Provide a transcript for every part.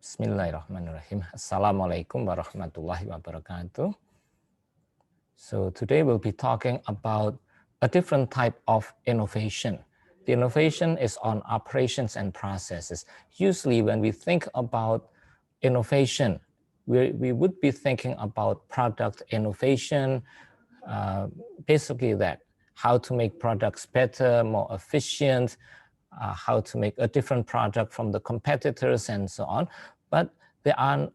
Bismillahirrahmanirrahim. Assalamualaikum warahmatullahi wabarakatuh. So today we'll be talking about a different type of innovation. The innovation is on operations and processes. Usually when we think about innovation, we would be thinking about product innovation, basically that, how to make products better, more efficient, how to make a different product from the competitors and so on. But there are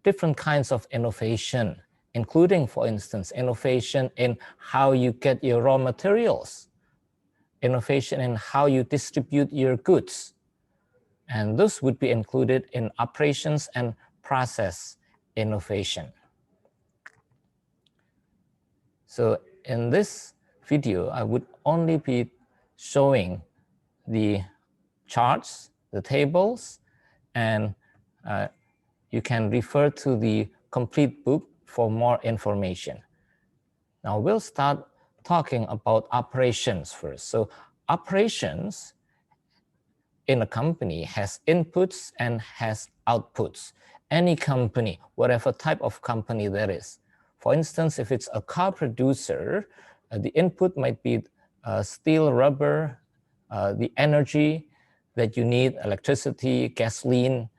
different kinds of innovation, including, for instance, innovation in how you get your raw materials, innovation in how you distribute your goods. And this would be included in operations and process innovation. So in this video, I would only be showing the charts, the tables, and you can refer to the complete book for more information. Now we'll start talking about operations first. So operations in a company has inputs and has outputs. Any company, whatever type of company there is. For instance, if it's a car producer, the input might be steel, rubber, the energy that you need, electricity, gasoline,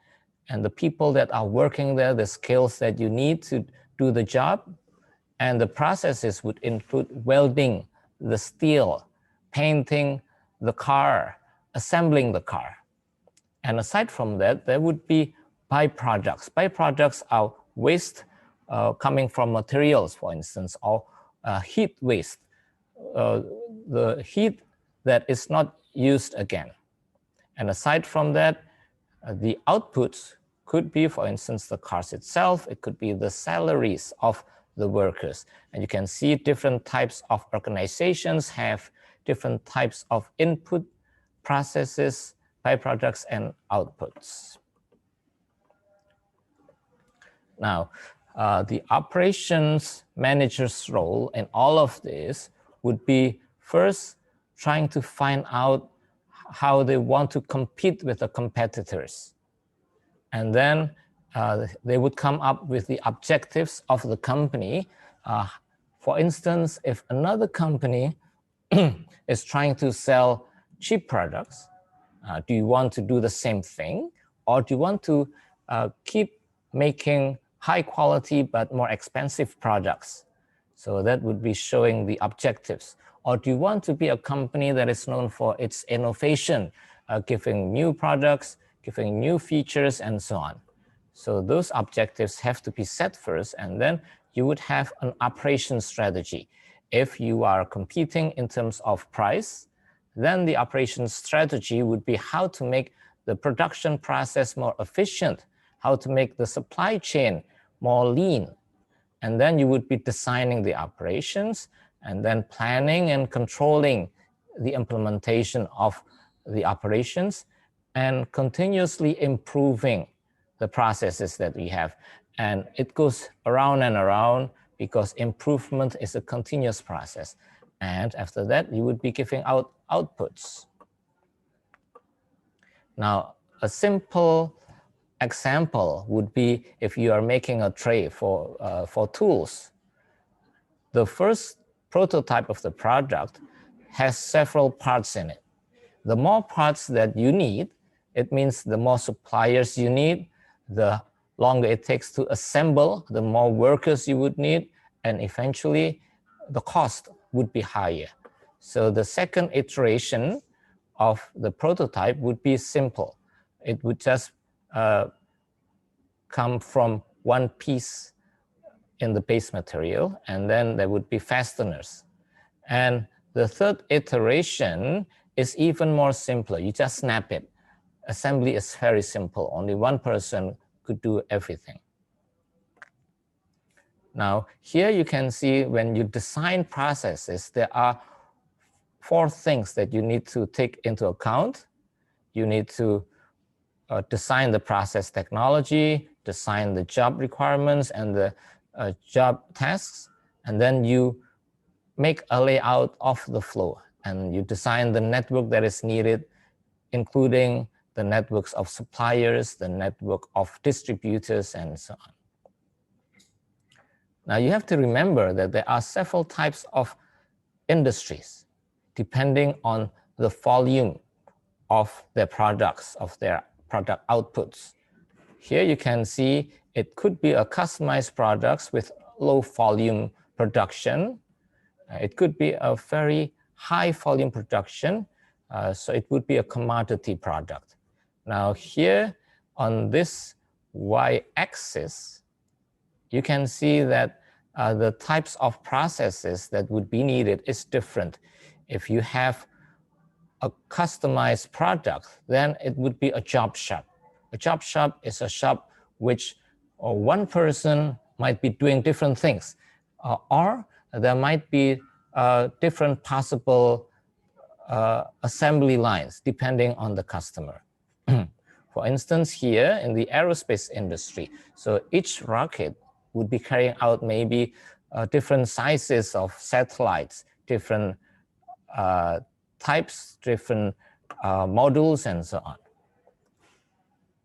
and the people that are working there, the skills that you need to do the job. And the processes would include welding the steel, painting the car, assembling the car. And aside from that, there would be byproducts. Byproducts are waste coming from materials, for instance, or heat waste, the heat that is not used again. And aside from that, the outputs could be, for instance, the cars itself. It could be the salaries of the workers. And you can see different types of organizations have different types of input processes, byproducts, and outputs. Now, the operations manager's role in all of this would be first trying to find out how they want to compete with the competitors. And then they would come up with the objectives of the company. For instance, if another company is trying to sell cheap products, do you want to do the same thing? Or do you want to keep making high quality but more expensive products? So that would be showing the objectives. Or do you want to be a company that is known for its innovation, giving new products, giving new features, and so on? So those objectives have to be set first, and then you would have an operation strategy. If you are competing in terms of price, then the operation strategy would be how to make the production process more efficient, how to make the supply chain more lean. And then you would be designing the operations and then planning and controlling the implementation of the operations and continuously improving the processes that we have. And it goes around and around because improvement is a continuous process. And after that, you would be giving out outputs. Now, a simple example would be if you are making a tray for tools. The first prototype of the product has several parts in it. The more parts that you need, it means the more suppliers you need, the longer it takes to assemble, the more workers you would need, and eventually the cost would be higher. So the second iteration of the prototype would be simple. It would just come from one piece in the base material, and then there would be fasteners. And the third iteration is even more simpler. You just snap it. Assembly is very simple. Only one person could do everything. Now, here you can see when you design processes, there are 4 things that you need to take into account. You need to design the process technology, design the job requirements and the job tasks, and then you make a layout of the flow and you design the network that is needed, including the networks of suppliers, the network of distributors, and so on. Now you have to remember that there are several types of industries depending on the volume of their products, of their product outputs. Here you can see it could be a customized products with low volume production. It could be a very high volume production, so it would be a commodity product. Now here on this y-axis, you can see that the types of processes that would be needed is different. If you have a customized product, then it would be a job shop. A job shop is a shop which one person might be doing different things, or there might be different possible assembly lines depending on the customer. For instance, here in the aerospace industry, so each rocket would be carrying out maybe different sizes of satellites, different types, different modules, and so on.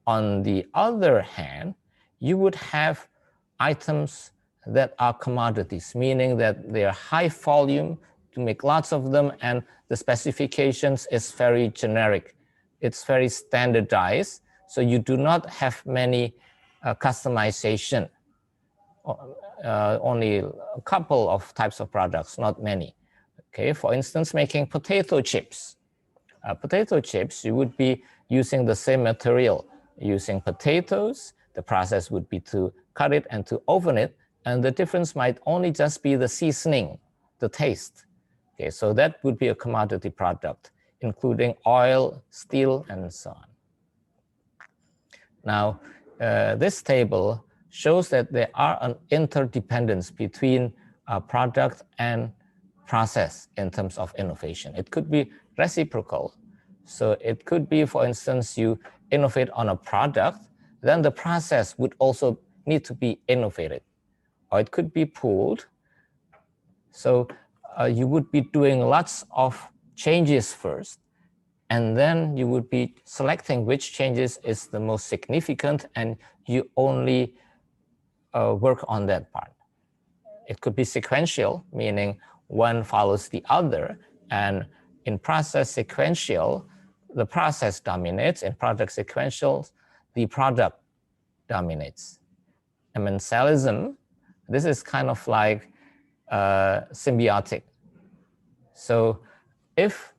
On the other hand, you would have items that are commodities, meaning that they are high volume to make lots of them, and the specifications is very generic. It's very standardized, so you do not have many customization. Only a couple of types of products, not many. Okay, for instance, making potato chips. Potato chips, you would be using the same material, using potatoes. The process would be to cut it and to oven it, and the difference might only just be the seasoning, the taste. Okay, so that would be a commodity product, including oil, steel, and so on. Now, this table shows that there are an interdependence between product and process in terms of innovation. It could be reciprocal. So it could be, for instance, you innovate on a product, then the process would also need to be innovated. Or it could be pooled. So you would be doing lots of changes first, and then you would be selecting which changes is the most significant, and you only work on that part. It could be sequential, meaning one follows the other, and in process sequential, the process dominates. In product sequential, the product dominates. Commensalism, this is kind of like symbiotic. So if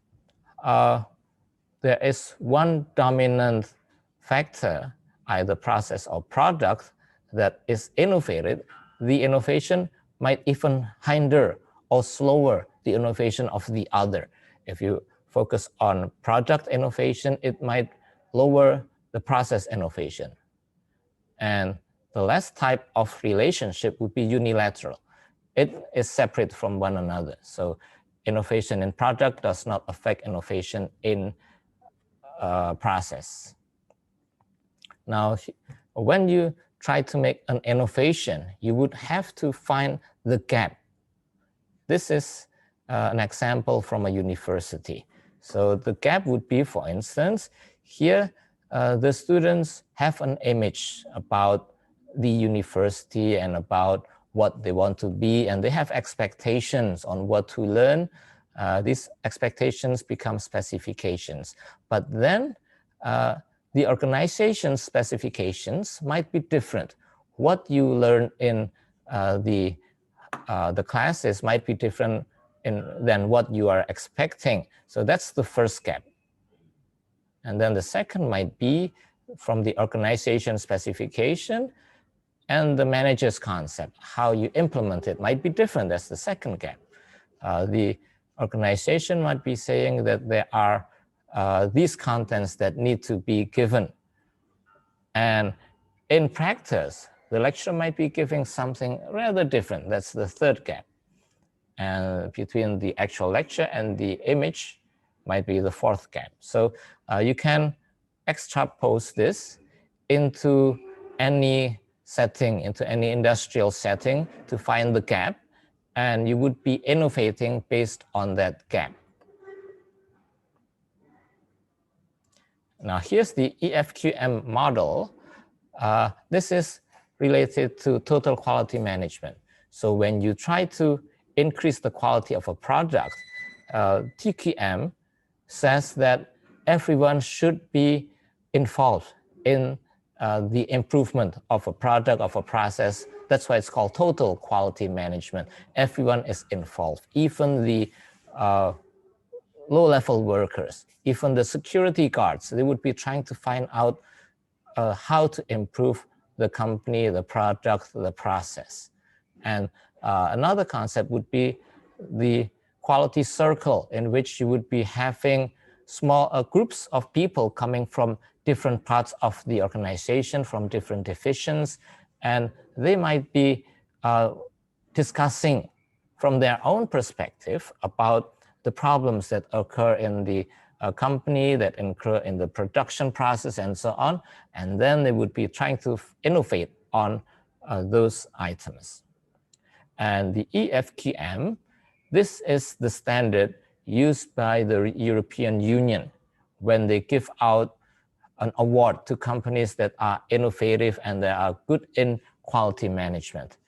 there is one dominant factor, either process or product, that is innovated, the innovation might even hinder or slower the innovation of the other. If you focus on product innovation, it might lower the process innovation. And the last type of relationship would be unilateral. It is separate from one another. So innovation in product does not affect innovation in process. Now, when you try to make an innovation, you would have to find the gap. This is an example from a university. So the gap would be, for instance, here the students have an image about the university and about what they want to be, and they have expectations on what to learn. These expectations become specifications. But then the organization specifications might be different. What you learn in the classes might be different than what you are expecting. So that's the first gap. And then the second might be from the organization specification and the manager's concept. How you implement it might be different. That's the second gap. The organization might be saying that there are these contents that need to be given. And in practice, the lecturer might be giving something rather different. That's the third gap. And between the actual lecture and the image might be the fourth gap. So you can extrapose this into any setting, into any industrial setting to find the gap, and you would be innovating based on that gap. Now here's the EFQM model. This is related to total quality management. So when you try to increase the quality of a product, TQM says that everyone should be involved in the improvement of a product, of a process. That's why it's called total quality management. Everyone is involved, even the low-level workers, even the security guards. They would be trying to find out how to improve the company, the product, the process. And another concept would be the quality circle, in which you would be having small groups of people coming from different parts of the organization, from different divisions, and they might be discussing from their own perspective about the problems that occur in the company, that occur in the production process, and so on. And then they would be trying to innovate on those items. And the EFQM, this is the standard used by the European Union when they give out an award to companies that are innovative and that are good in quality management.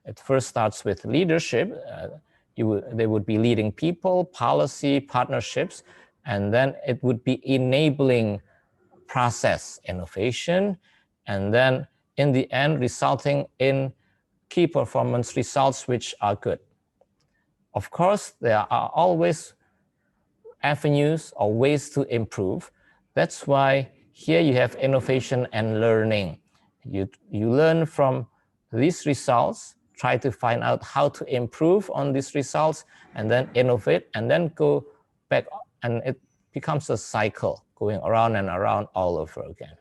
It first starts with leadership. They would be leading people, policy, partnerships, and then it would be enabling process innovation, and then in the end resulting in key performance results which are good. Of course, there are always avenues or ways to improve. That's why here you have innovation and learning. You learn from these results, try to find out how to improve on these results, and then innovate, and then go back, and it becomes a cycle going around and around all over again.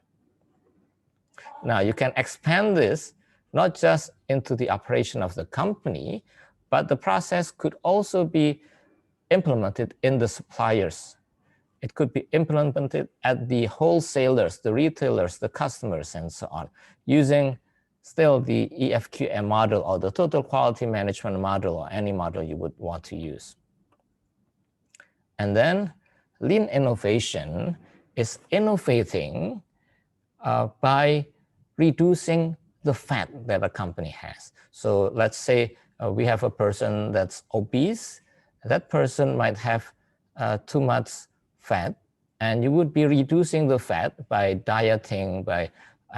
Now you can expand this not just into the operation of the company, but the process could also be implemented in the suppliers. It could be implemented at the wholesalers, the retailers, the customers, and so on, using still the EFQM model or the total quality management model, or any model you would want to use. And then lean innovation is innovating by reducing the fat that a company has. So let's say we have a person that's obese. That person might have too much fat, and you would be reducing the fat by dieting, by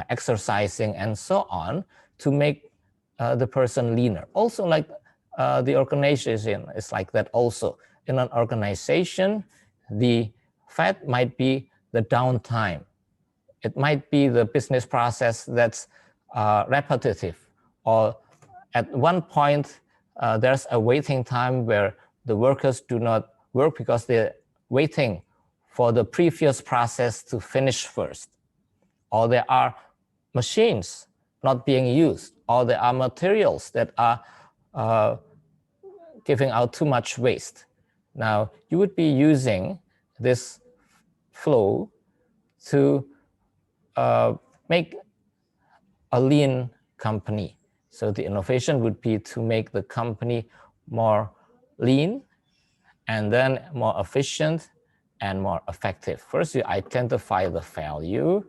exercising, and so on, to make the person leaner. Also, like the organization is like that also. In an organization, the fat might be the downtime. It might be the business process that's repetitive, or at one point there's a waiting time where the workers do not work because they're waiting for the previous process to finish first, or there are machines not being used, or there are materials that are giving out too much waste. Now, you would be using this flow to make a lean company. So the innovation would be to make the company more lean, and then more efficient and more effective. First, you identify the value.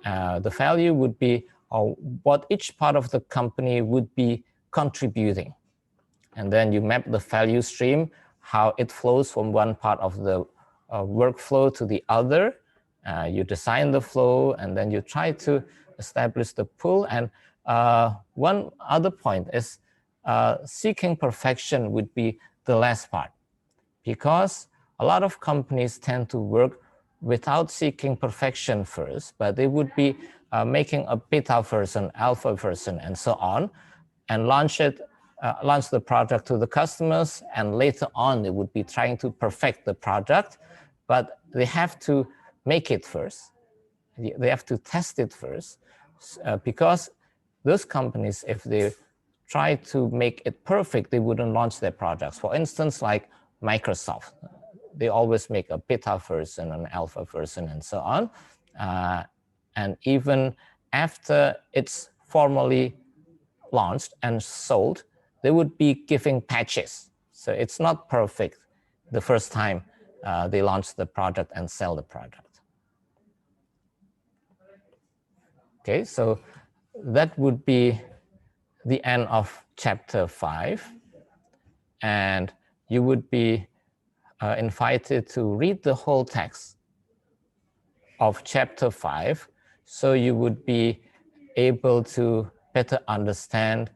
The value would be what each part of the company would be contributing. And then you map the value stream, how it flows from one part of the workflow to the other. You design the flow, and then you try to establish the pool. And one other point is seeking perfection would be the last part, because a lot of companies tend to work without seeking perfection first, but they would be making a beta version, alpha version, and so on, and launch the product to the customers, and later on they would be trying to perfect the product, but they have to make it first. They have to test it first, because those companies, if they try to make it perfect, they wouldn't launch their products. For instance, like Microsoft, they always make a beta version, an alpha version, and so on. And even after it's formally launched and sold, they would be giving patches. So it's not perfect the first time they launch the product and sell the product. Okay, so that would be the end of chapter 5, and you would be invited to read the whole text of chapter 5, so you would be able to better understand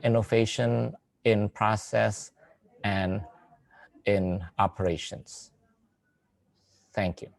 innovation in process and in operations. Thank you.